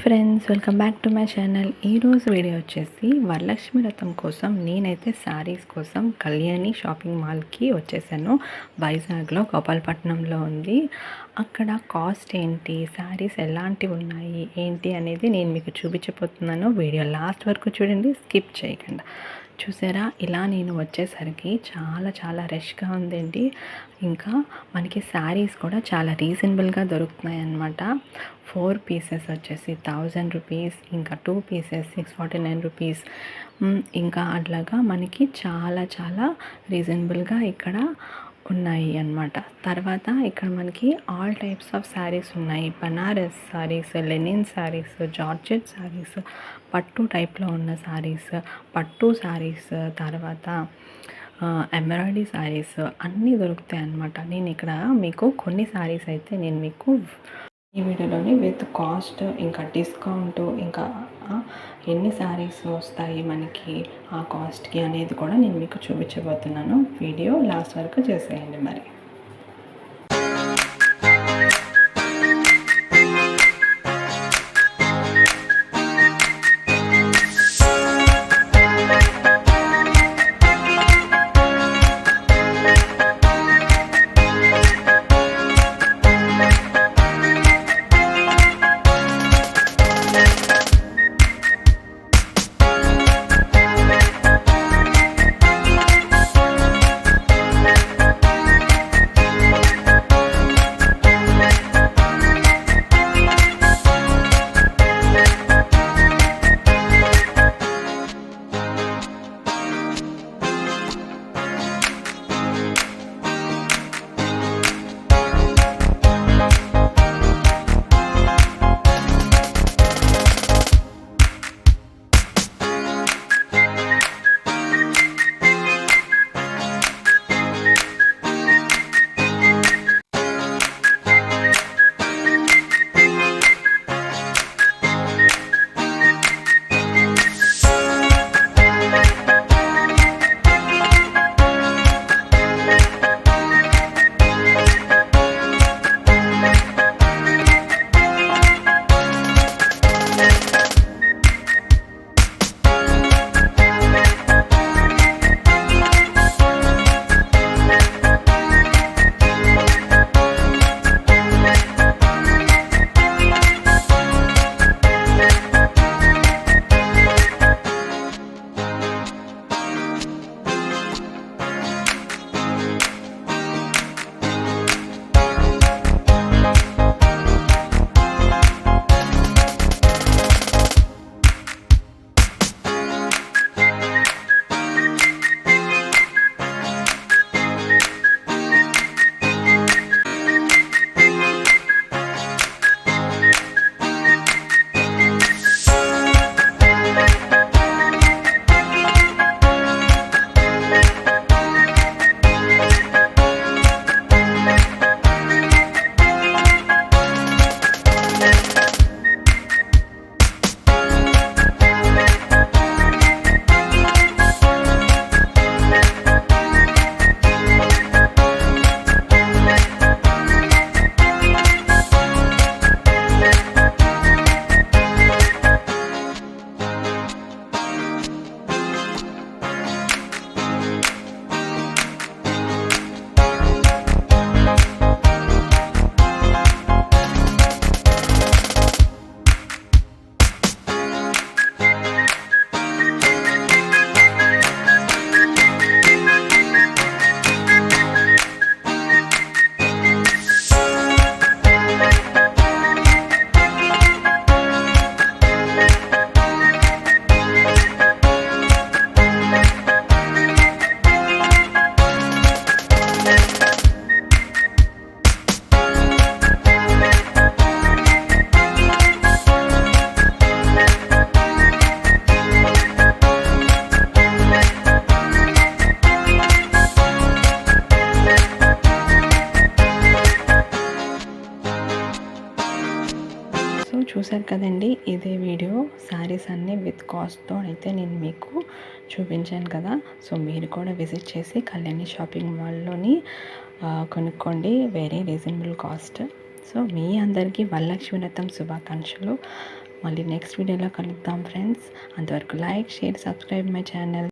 Friends, welcome back to my channel. ఈరోజు video వచ్చేసి వరలక్ష్మి వ్రతం కోసం నేనైతే శారీస్ కోసం కళ్యాణి షాపింగ్ మాల్కి వచ్చేసాను. వైజాగ్లో గోపాలపట్నంలో ఉంది. అక్కడ కాస్ట్ ఏంటి, శారీస్ ఎలాంటివి ఉన్నాయి ఏంటి అనేది నేను మీకు చూపించబోతున్నాను. వీడియో లాస్ట్ వరకు చూడండి, స్కిప్ చేయకుండా. చూసారా, ఇలా నేను వచ్చేసరికి చాలా రష్గా ఉందండి. ఇంకా మనకి శారీస్ కూడా చాలా రీజనబుల్గా దొరుకుతున్నాయి అన్నమాట. 4 పీసెస్ వచ్చేసి 1000 రూపీస్, ఇంకా 2 పీసెస్ 649 రూపీస్. ఇంకా అట్లాగా మనకి చాలా రీజనబుల్గా ఇక్కడ ఉన్నాయి అన్నమాట. తర్వాత ఇక్కడ మనకి ఆల్ టైప్స్ ఆఫ్ శారీస్ ఉన్నాయి. బనారస్ శారీస్, లెనిన్ శారీస్, జార్జెట్ శారీస్, పట్టు టైప్లో ఉన్న శారీస్, పట్టు శారీస్, తర్వాత ఎంబ్రాయిడరీ శారీస్ అన్నీ దొరుకుతాయి అన్నమాట. నేను ఇక్కడ మీకు కొన్ని శారీస్ అయితే నేను మీకు ఈ వీడియోలోని విత్ కాస్ట్, ఇంకా డిస్కౌంట్, ఇంకా ఎన్ని శారీస్ వస్తాయి మనకి ఆ కాస్ట్కి అనేది కూడా నేను మీకు చూపించబోతున్నాను. వీడియో లాస్ట్ వరకు చేసేయండి మరి. చూసారు కదండి, ఇదే వీడియో శారీస్ అన్నీ విత్ కాస్ట్తో అయితే నేను మీకు చూపించాను కదా. సో మీరు కూడా విజిట్ చేసి కళ్యాణి షాపింగ్ మాల్లోని కొనుక్కోండి, వెరీ రీజనబుల్ కాస్ట్. సో మీ అందరికీ వరలక్ష్మి వ్రతం శుభాకాంక్షలు. మళ్ళీ నెక్స్ట్ వీడియోలో కలుద్దాం ఫ్రెండ్స్. అంతవరకు like, share, subscribe my channel.